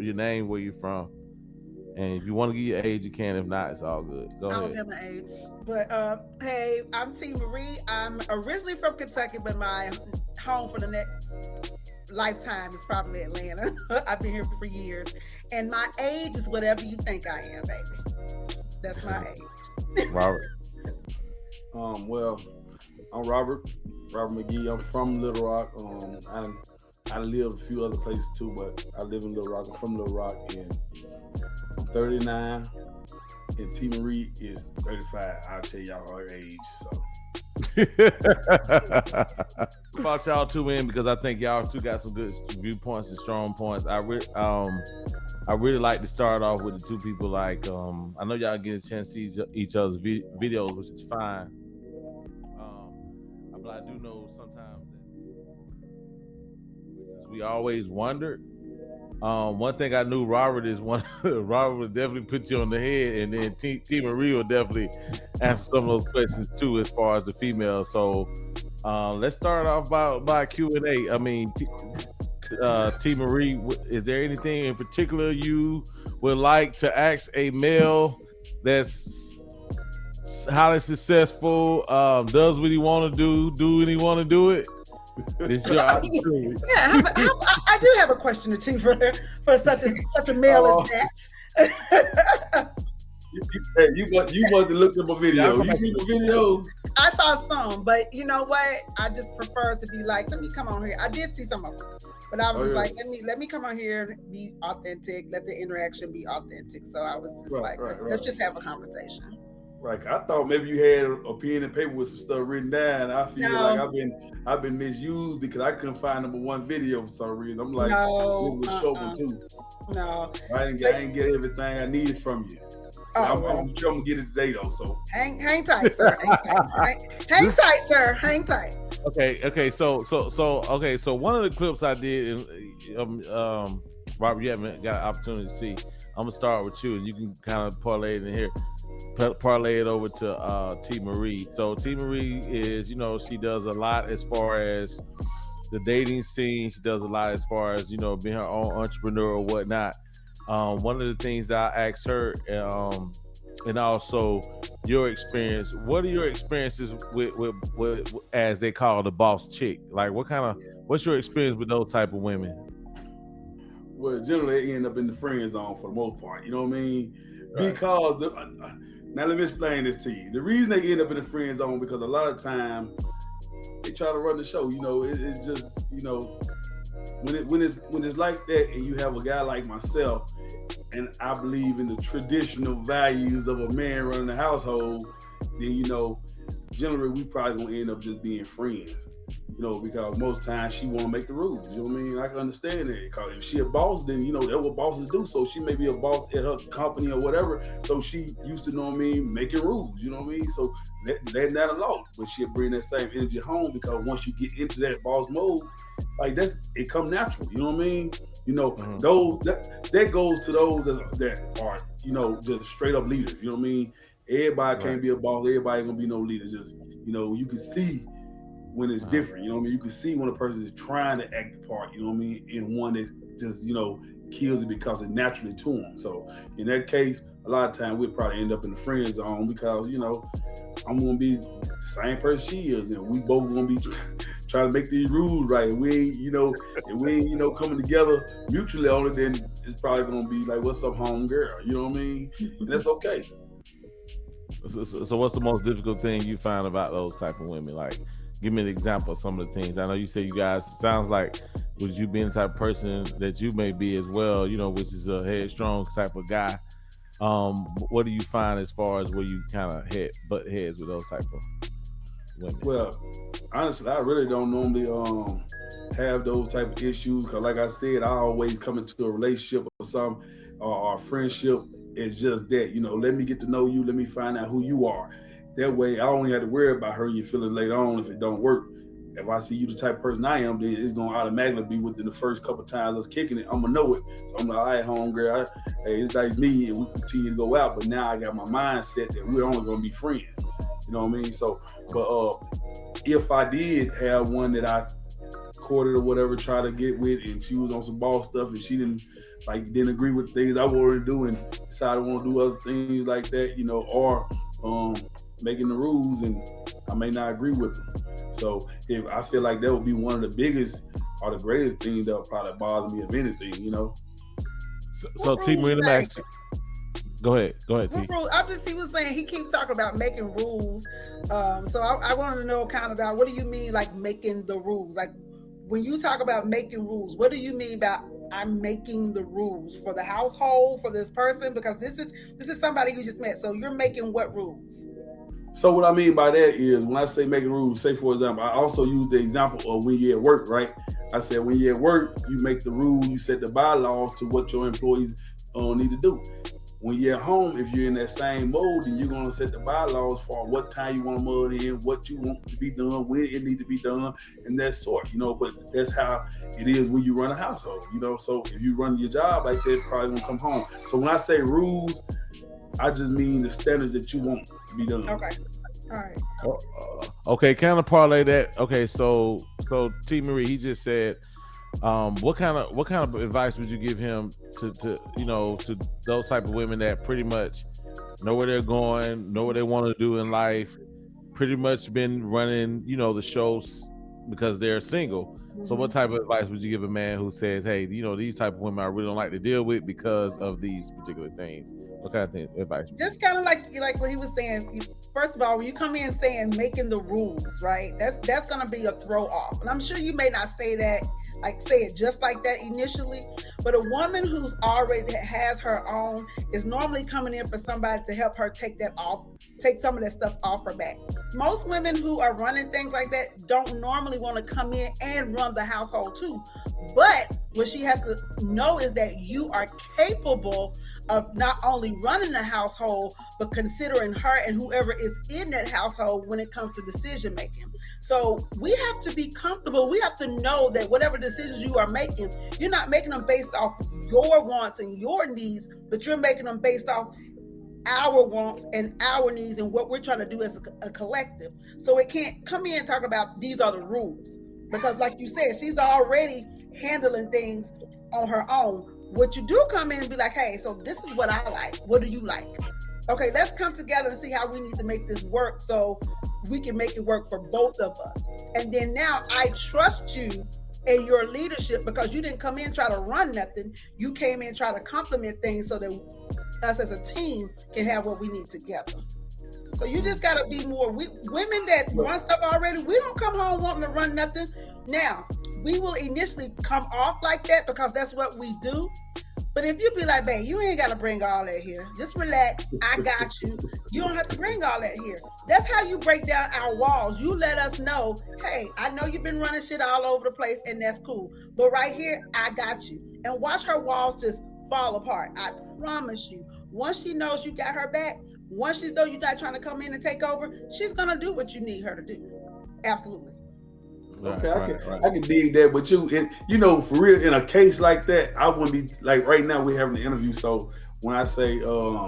your name, where you're from, and if you want to give your age, you can. If not, it's all good. Go I don't ahead. tell my age, but hey, I'm T Marie. I'm originally from Kentucky, but my home for the next lifetime is probably Atlanta. I've been here for years, and my age is whatever you think I am, baby. That's my age. Robert. Well, I'm Robert McGee. I'm from Little Rock. I lived a few other places too, but I live in Little Rock. I'm from Little Rock, and I'm 39, and T Marie is 35. I'll tell y'all her age. So About y'all two in because I think y'all two got some good viewpoints and strong points. I really like to start off with the two people. Like I know y'all get a chance to see each other's videos, which is fine. But I do know sometimes that we always wondered. One thing I knew, Robert is one. Robert would definitely put you on the head, and then T Marie will definitely answer some of those questions too, as far as the female. So let's start off by Q&A. I mean, T Marie, is there anything in particular you would like to ask a male that's highly successful, does what he want to do when he want to do it? This your opportunity. Yeah, I do have a question or two for such a male as that. Hey, you must have looked up a video. You see the video? I saw some, but you know what? I just prefer to be like, let me come on here. I did see some of them, but I was like, let me come on here, be authentic, let the interaction be authentic. So I was just let's just have a conversation. Right. I thought maybe you had a pen and paper with some stuff written down. I feel like I've been misused because I couldn't find number one video for some reason. I'm like, it was a show one too. No. I didn't get everything I needed from you. I'm sure I'm gonna get it today though. So hang tight, sir. Hang tight, sir. Hang tight. Okay. So one of the clips I did, Robert, you haven't got an opportunity to see. I'm gonna start with you, and you can kind of parlay it in here. Parlay it over to T Marie. So T Marie is, she does a lot as far as the dating scene. She does a lot as far as, being her own entrepreneur or whatnot. One of the things that I asked her, and also your experience. What are your experiences with as they call the boss chick? Like, what's your experience with those type of women? Well, generally they end up in the friend zone for the most part. You know what I mean? Right. Because now let me explain this to you. The reason they end up in the friend zone because a lot of time they try to run the show. It's just when it's like that, and you have a guy like myself, and I believe in the traditional values of a man running the household, then generally we probably gonna end up just being friends. Because most times she want to make the rules. You know what I mean? I can understand that. Because if she a boss, then that's what bosses do. So she may be a boss at her company or whatever. So she used to, making rules. You know what I mean? So that's not a law. But she'll bring that same energy home because once you get into that boss mode, like it come natural. You know what I mean? Those that goes to those that are just straight up leaders. You know what I mean? Everybody can't be a boss. Everybody ain't gonna be no leader. Just you can see when it's different, you know what I mean? You can see when a person is trying to act the part, you know what I mean? And one that just, kills it because it's naturally to them. So in that case, a lot of time we'll probably end up in the friend zone because, I'm going to be the same person she is. And we both going to be trying to make these rules right. And we ain't, coming together mutually on it, then it's probably going to be like, what's up, home girl? You know what I mean? And that's okay. So what's the most difficult thing you find about those type of women? Like, give me an example of some of the things. I know you say you guys, sounds like with you being the type of person that you may be as well, which is a headstrong type of guy. What do you find as far as where you kind of butt heads with those type of women? Well, honestly, I really don't normally have those type of issues because like I said, I always come into a relationship or something or a friendship. It's just that, let me get to know you. Let me find out who you are. That way, I only have to worry about her you feeling later on if it don't work. If I see you the type of person I am, then it's gonna automatically be within the first couple of times I was kicking it. I'm gonna know it. So I'm like, all right, home girl, hey, it's like me, and we continue to go out. But now I got my mindset that we're only gonna be friends. You know what I mean? So, but if I did have one that I courted or whatever, try to get with, and she was on some ball stuff, and she didn't like didn't agree with things I wanted to do and decided I want to do other things like that, you know, or making the rules and I may not agree with them. So if I feel like that would be one of the biggest or the greatest things that would probably bother me, if anything, you know. So T. Marie, let me ask you. Go ahead, T. He was saying he keeps talking about making rules. So I wanted to know kind of about what do you mean like making the rules? Like when you talk about making rules, what do you mean about I'm making the rules for the household, for this person? Because this is somebody you just met. So you're making what rules? So what I mean by that is when I say making rules, say for example, I also use the example of when you're at work, right? I said when you're at work, you make the rules, you set the bylaws to what your employees need to do. When you're at home, if you're in that same mode, then you're going to set the bylaws for what time you want to mud in, what you want to be done, when it needs to be done, and that sort, you know. But that's how it is when you run a household, you know. So if you run your job like that, probably won't come home. So when I say rules, I just mean the standards that you want to be done. Okay. All right. Okay, kind of parlay that. Okay, so T. Marie, he just said, what kind of advice would you give him to you know, to those type of women that pretty much know where they're going, know what they want to do in life, pretty much been running, you know, the shows because they're single. Mm-hmm. So what type of advice would you give a man who says, hey, you know, these type of women I really don't like to deal with because of these particular things? What kind of advice? Just kind of like what he was saying. First of all, when you come in saying making the rules, right? That's going to be a throw off. And I'm sure you may not say that, like say it just like that initially, but a woman who's already has her own is normally coming in for somebody to help her take some of that stuff off her back. Most women who are running things like that don't normally want to come in and run the household too. But what she has to know is that you are capable of not only running the household, but considering her and whoever is in that household when it comes to decision making. So we have to be comfortable. We have to know that whatever decisions you are making, you're not making them based off your wants and your needs, but you're making them based off our wants and our needs and what we're trying to do as a collective. So it can't come in and talk about these are the rules, because like you said, she's already handling things on her own. What you do come in and be like, hey, so this is what I like. What do you like? Okay, let's come together and see how we need to make this work so we can make it work for both of us. And then now I trust you in your leadership because you didn't come in and try to run nothing. You came in and try to complement things so that us as a team can have what we need together. So you just got to be more, women that run stuff already, we don't come home wanting to run nothing. Now, we will initially come off like that because that's what we do. But if you be like, babe, you ain't got to bring all that here. Just relax. I got you. You don't have to bring all that here. That's how you break down our walls. You let us know, hey, I know you've been running shit all over the place and that's cool. But right here, I got you. And watch her walls just fall apart. I promise you. Once she knows you got her back, once she knows you're not trying to come in and take over, she's going to do what you need her to do. Absolutely. Okay, I can dig that, but you know, for real, in a case like that, I wouldn't be like right now we're having the interview. So when I say a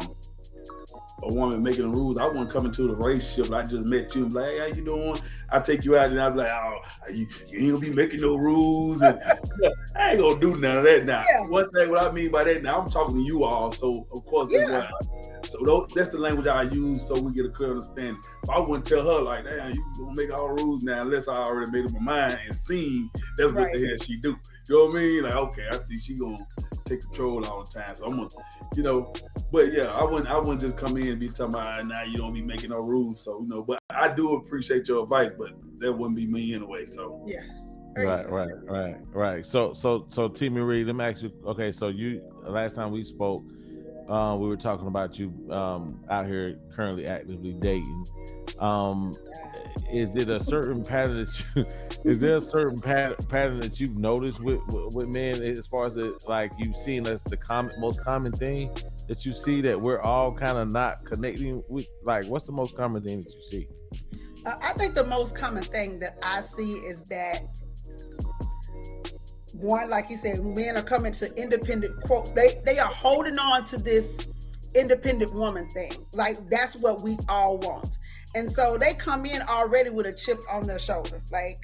woman making the rules, I wouldn't come into the relationship. I just met you, and like, hey, how you doing? I take you out, and I'm like, oh, you ain't gonna be making no rules, and I ain't gonna do none of that now. Yeah. One thing, what I mean by that, now I'm talking to you all, so of course, yeah. That's the language I use, so we get a clear understanding. But I wouldn't tell her like, damn, you gonna make all the rules now, unless I already made up my mind and seen that's what the hell she do. You know what I mean? Like, okay, I see she gonna take control all the time, so I'm gonna, you know. But yeah, I wouldn't just come in and be talking about, now you don't be making no rules. So, you know, but I do appreciate your advice, but that wouldn't be me anyway. So yeah. Right. So T. Marie, let me ask you. Okay, so you last time we spoke, we were talking about you out here currently actively dating. Is it a certain pattern that you? Is there a certain pattern that you've noticed with men as far as like you've seen as the most common thing that you see that we're all kind of not connecting with? Like, what's the most common thing that you see? I think the most common thing that I see is that one, like you said, men are coming to independent quotes. They are holding on to this independent woman thing. Like that's what we all want. And so they come in already with a chip on their shoulder. Like,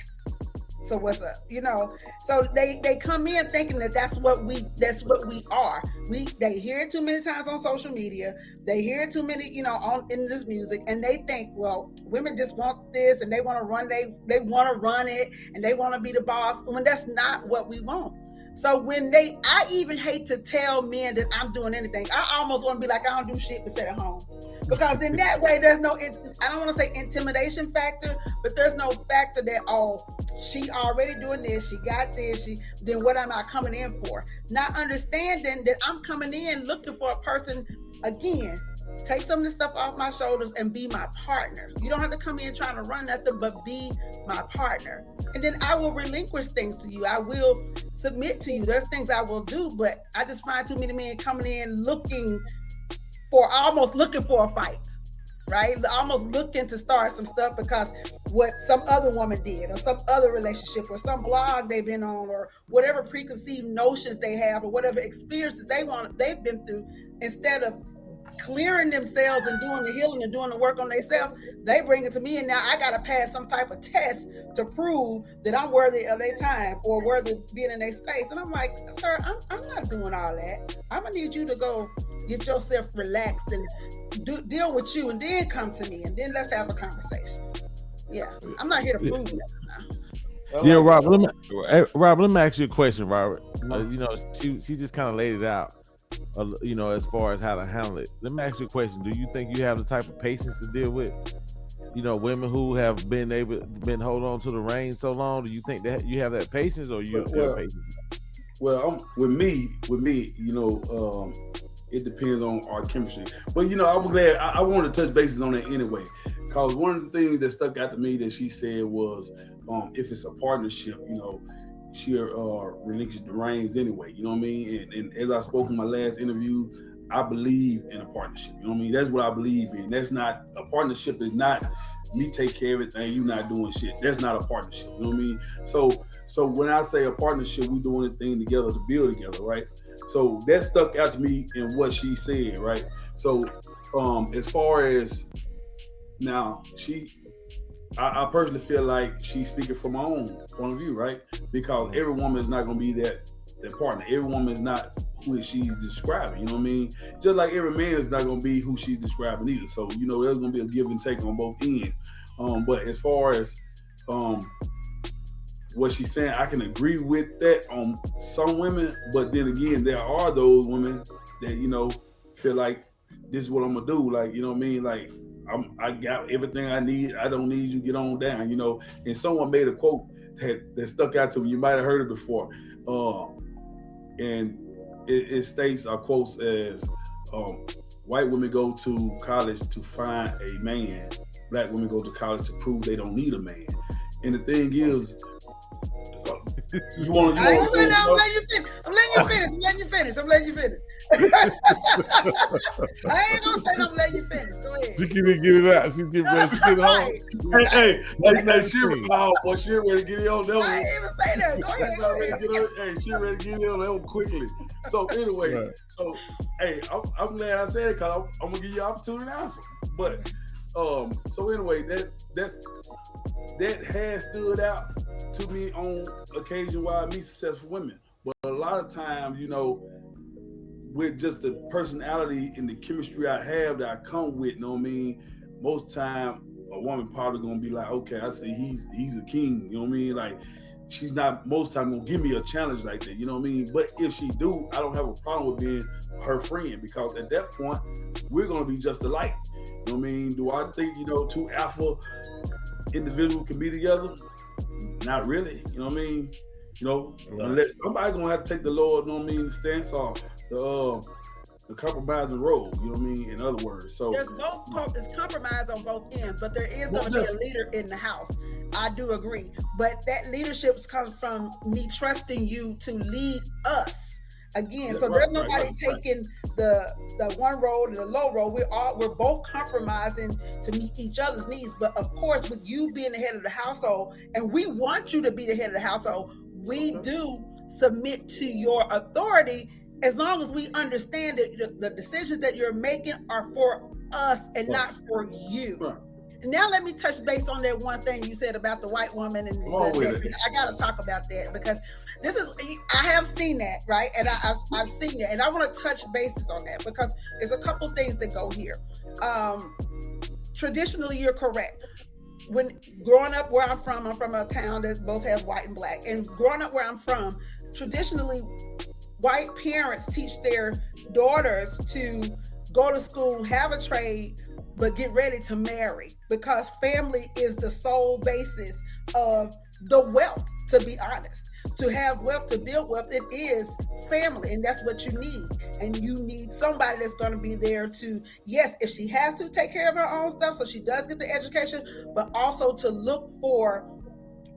So what's up? You know, so they come in thinking that that's what we are. They hear it too many times on social media. They hear it too many, you know, in this music, and they think, well, women just want this and they want to run. They want to run it and they want to be the boss. When that's not what we want. So when I even hate to tell men that I'm doing anything. I almost want to be like, I don't do shit but sit at home. Because in that way, there's no, I don't want to say intimidation factor, but there's no factor that, oh, she already doing this, she got this, then what am I coming in for? Not understanding that I'm coming in looking for a person, again, take some of this stuff off my shoulders and be my partner. You don't have to come in trying to run nothing, but be my partner. And then I will relinquish things to you. I will submit to you. There's things I will do, but I just find too many men coming in almost looking for a fight, right? Almost looking to start some stuff because what some other woman did or some other relationship or some blog they've been on or whatever preconceived notions they have or whatever experiences they've been through, instead of clearing themselves and doing the healing and doing the work on themselves, they bring it to me, and now I got to pass some type of test to prove that I'm worthy of their time or worthy of being in their space. And I'm like, sir, I'm not doing all that. I'm gonna need you to go get yourself relaxed and deal with you, and then come to me, and then let's have a conversation. Yeah, I'm not here to prove that now. Yeah, Robert. Let me ask you a question, Robert. You know, she just kind of laid it out. You know, as far as how to handle it. Let me ask you a question. Do you think you have the type of patience to deal with, you know, women who have been hold on to the reins so long? Do you think that you have that patience, or you have patience? Well, with me, you know, it depends on our chemistry. But you know, I'm glad I want to touch bases on that anyway, because one of the things that stuck out to me that she said was, if it's a partnership, you know, she'll relinquish the reins anyway, you know what I mean? And as I spoke in my last interview, I believe in a partnership, you know what I mean? That's what I believe in. That's not, a partnership is not me take care of everything, you not doing shit. That's not a partnership, you know what I mean? So when I say a partnership, we doing this thing together to build together, right? So that stuck out to me in what she said, right? So as far as now, I personally feel like she's speaking from my own point of view, right? Because every woman is not going to be that partner. Every woman is not who she's describing, you know what I mean? Just like every man is not going to be who she's describing either. So, you know, there's going to be a give and take on both ends. But as far as what she's saying, I can agree with that on some women. But then again, there are those women that, you know, feel like this is what I'm going to do. Like, you know what I mean? Like, I got everything I need. I don't need you. Get on down, you know. And someone made a quote that stuck out to me. You might have heard it before. And it states, or quotes as, white women go to college to find a man. Black women go to college to prove they don't need a man. And the thing is, I'm letting you finish. I ain't gonna say I'm letting you finish. Go ahead. She can't get it out. She get ready to sit home. Hey, she ready to get it on that one. I didn't even say that. Go ahead. She ready to get it on that one quickly. So anyway, right. So hey, I'm glad I said it, because I'm gonna give you an opportunity to answer. But so anyway, that has stood out to me on occasion while I meet successful women. But a lot of times, you know, with just the personality and the chemistry I have that I come with, you know what I mean? Most time a woman probably gonna be like, okay, I see he's a king, you know what I mean? Like, she's not most time gonna give me a challenge like that, you know what I mean? But if she do, I don't have a problem with being her friend, because at that point, we're gonna be just alike. You know what I mean? Do I think, you know, two alpha individuals can be together? Not really, you know what I mean? You know, unless somebody gonna have to take the Lord, you know what I mean, the stance off the compromising role, you know what I mean? In other words, so it's compromise on both ends, but there is going to be a leader in the house. I do agree, but that leadership comes from me trusting you to lead us. Again, so there's nobody taking the one road and the low road. We're both compromising to meet each other's needs. But of course, with you being the head of the household, and we want you to be the head of the household, we do submit to your authority, as long as we understand that the decisions that you're making are for us and not for you. Right. Now let me touch base on that one thing you said about the white woman, and I got to talk about that because I have seen that, right? And I've seen it, and I want to touch bases on that because there's a couple things that go here. Traditionally, you're correct. When growing up where I'm from a town that both has white and black, and growing up where I'm from, traditionally, white parents teach their daughters to go to school, have a trade, but get ready to marry because family is the sole basis of the wealth, to be honest. To have wealth, to build wealth, it is family, and that's what you need. And you need somebody that's going to be there to, yes, if she has to take care of her own stuff, so she does get the education, but also to look for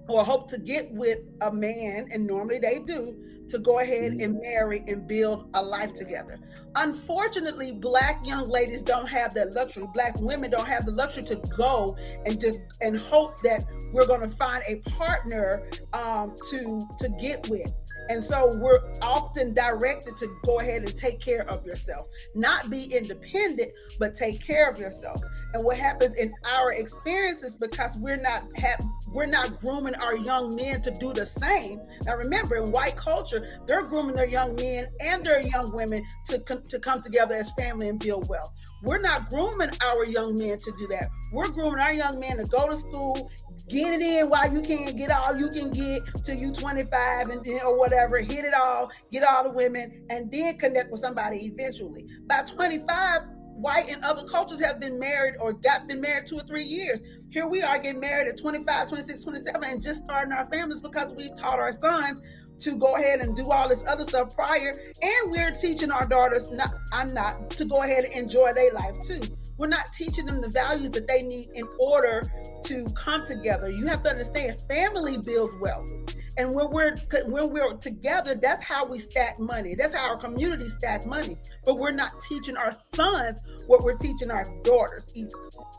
or hope to get with a man, and normally they do, to go ahead and marry and build a life together. Unfortunately, Black young ladies don't have that luxury. Black women don't have the luxury to go and hope that we're going to find a partner to get with. And so we're often directed to go ahead and take care of yourself, not be independent, but take care of yourself. And what happens in our experiences, because we're not grooming our young men to do the same. Now remember, in white culture, they're grooming their young men and their young women to come together as family and build wealth. We're not grooming our young men to do that. We're grooming our young men to go to school, get it in while you can, get all you can get till you 25 and or whatever, hit it all, get all the women, and then connect with somebody eventually. By 25, white and other cultures have been married or been married 2 or 3 years. Here we are getting married at 25, 26, 27 and just starting our families because we've taught our sons to go ahead and do all this other stuff prior. And we're teaching our daughters to go ahead and enjoy their life too. We're not teaching them the values that they need in order to come together. You have to understand, family builds wealth. And when we're together, that's how we stack money. That's how our community stack money. But we're not teaching our sons what we're teaching our daughters either.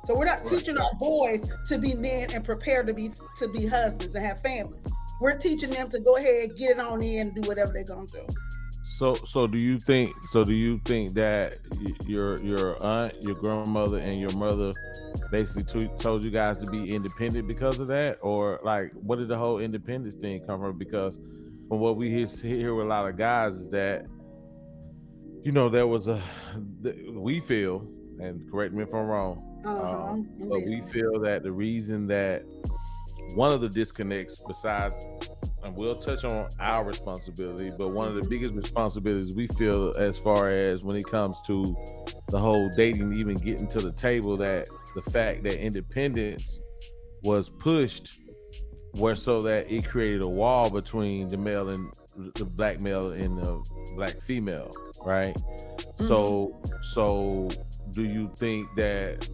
So we're not teaching our boys to be men and prepare to be husbands and have families. We're teaching them to go ahead, get it on in, and do whatever they're gonna do. So do you think that your aunt, your grandmother, and your mother basically told you guys to be independent because of that, or like, what did the whole independence thing come from? Because from what we hear with a lot of guys is that, you know, there was we feel, and correct me if I'm wrong, but we feel that the reason that one of the disconnects, besides, and we'll touch on our responsibility, but one of the biggest responsibilities we feel as far as when it comes to the whole dating, even getting to the table, that the fact that independence was pushed where so that it created a wall between the male and the black male and the black female, right? So do you think that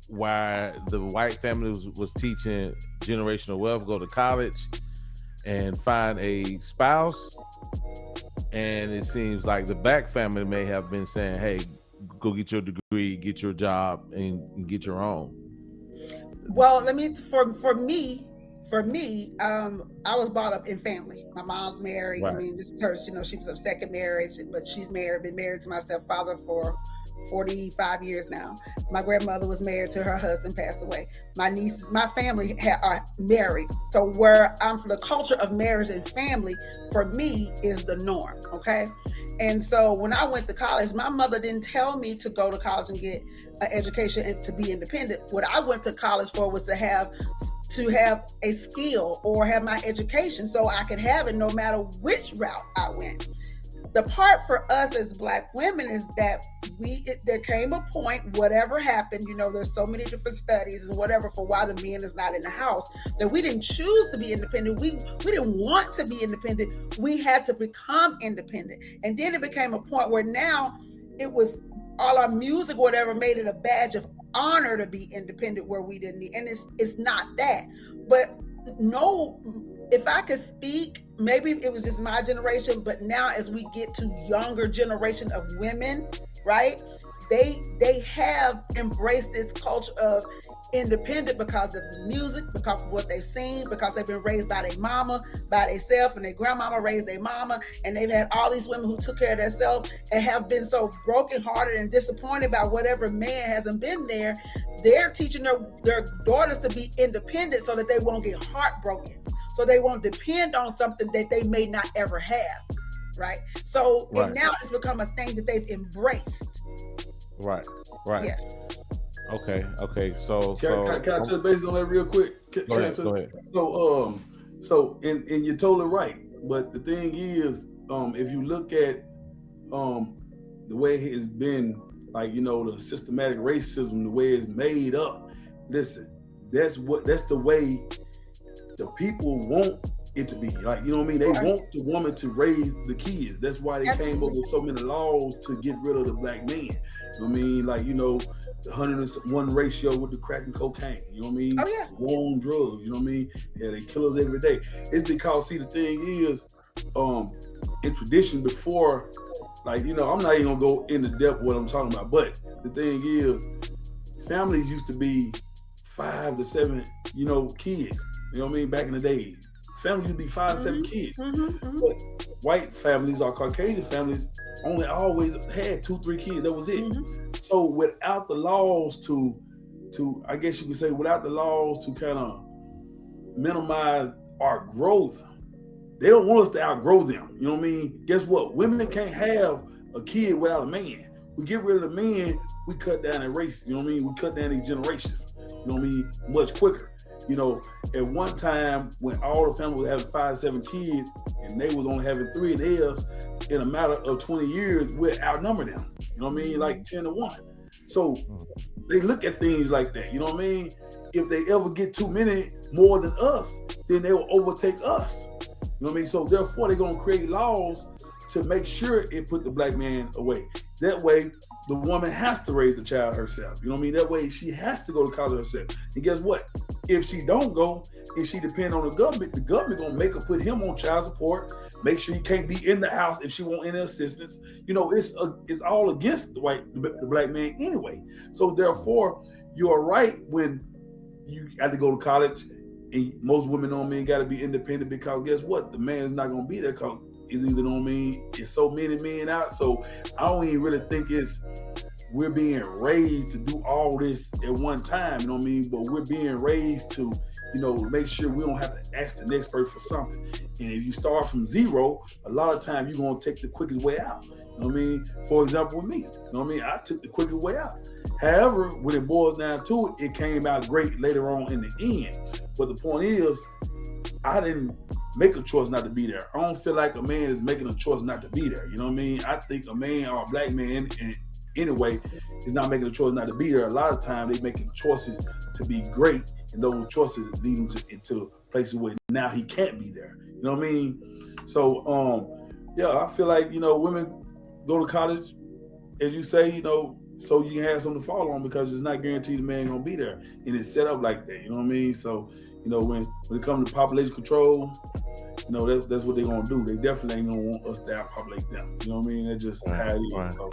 why the white family was teaching generational wealth, go to college and find a spouse, and it seems like the black family may have been saying, hey, go get your degree, get your job, and get your own? Well, for me, I was brought up in family. My mom's married. Right. I mean, this is her, she was her second marriage, but she's been married to my stepfather for 45 years now. My grandmother was married to her husband, passed away. My nieces, my family are married. So where I'm from, the culture of marriage and family, for me, is the norm, okay? And so when I went to college, my mother didn't tell me to go to college and get an education and to be independent. What I went to college for was to have a skill or have my education so I could have it no matter which route I went. The part for us as Black women is that there came a point, whatever happened, there's so many different studies and whatever for why the man is not in the house, that we didn't choose to be independent. We didn't want to be independent. We had to become independent. And then it became a point where now it was all our music or whatever made it a badge of honor to be independent where we didn't need. And it's not that. But no, if I could speak, maybe it was just my generation, but now as we get to younger generation of women, right? they have embraced this culture of independent because of the music, because of what they've seen, because they've been raised by their mama, by themselves, and their grandmama raised their mama, and they've had all these women who took care of themselves and have been so brokenhearted and disappointed by whatever man hasn't been there. They're teaching their daughters to be independent so that they won't get heartbroken, so they won't depend on something that they may not ever have, right? So and now it's become a thing that they've embraced. Right. Yeah. Okay. So can I touch base on that real quick? Go ahead. So and you're totally right. But the thing is, if you look at the way it has been, like, you know, the systematic racism, the way it's made up. Listen, that's the way the people want it to be. Like, you know what I mean? They want the woman to raise the kids. That's why they came up with so many laws to get rid of the black man. You know what I mean? Like, you know, the 101 ratio with the crack and cocaine. You know what I mean? Oh, yeah. War on drugs. You know what I mean? Yeah, they kill us every day. It's because, see, the thing is, in tradition before, like, you know, I'm not even gonna go into depth what I'm talking about, but the thing is, families used to be 5 to 7, you know, kids. You know what I mean? Back in the days. Families used to be 5 to 7 kids. But white families or Caucasian families only always had 2-3 kids. That was it. So without the laws to I guess you could say, without the laws to kind of minimize our growth, they don't want us to outgrow them. You know what I mean? Guess what? Women can't have a kid without a man. We get rid of the men, we cut down that race. You know what I mean? We cut down these generations. You know what I mean? Much quicker. You know, at one time when all the families were having 5 to 7 kids and they was only having 3 of theirs, in a matter of 20 years, we'd outnumber them. You know what I mean? Like 10 to 1. So they look at things like that. You know what I mean? If they ever get too many more than us, then they will overtake us. You know what I mean? So therefore, they're going to create laws to make sure it put the black man away. That way, the woman has to raise the child herself. You know what I mean? That way, she has to go to college herself. And guess what? If she don't go, and she depend on the government going to make her put him on child support, make sure he can't be in the house if she want any assistance. You know, it's all against the black man anyway. So therefore, you are right when you had to go to college. And most women on men got to be independent, because guess what? The man is not going to be there because it's either, you know what I mean, it's so many men out. So I don't even really think we're being raised to do all this at one time, you know what I mean? But we're being raised to, you know, make sure we don't have to ask the next person for something. And if you start from zero, a lot of times you're going to take the quickest way out. You know what I mean? For example, with me, you know what I mean? I took the quickest way out. However, when it boils down to it, it came out great later on in the end. But the point is, I didn't make a choice not to be there. I don't feel like a man is making a choice not to be there. You know what I mean? I think a man or a black man, anyway, is not making a choice not to be there. A lot of times they making choices to be great, and those choices lead him into places where now he can't be there. You know what I mean? So, yeah, I feel like, you know, women go to college, as you say, you know, so you can have something to fall on, because it's not guaranteed the man gonna be there, and it's set up like that. You know what I mean? So, you know, when it comes to population control, you know, that's what they're gonna do. They definitely ain't gonna want us to outpopulate them. You know what I mean? That's just how it is. Right. So.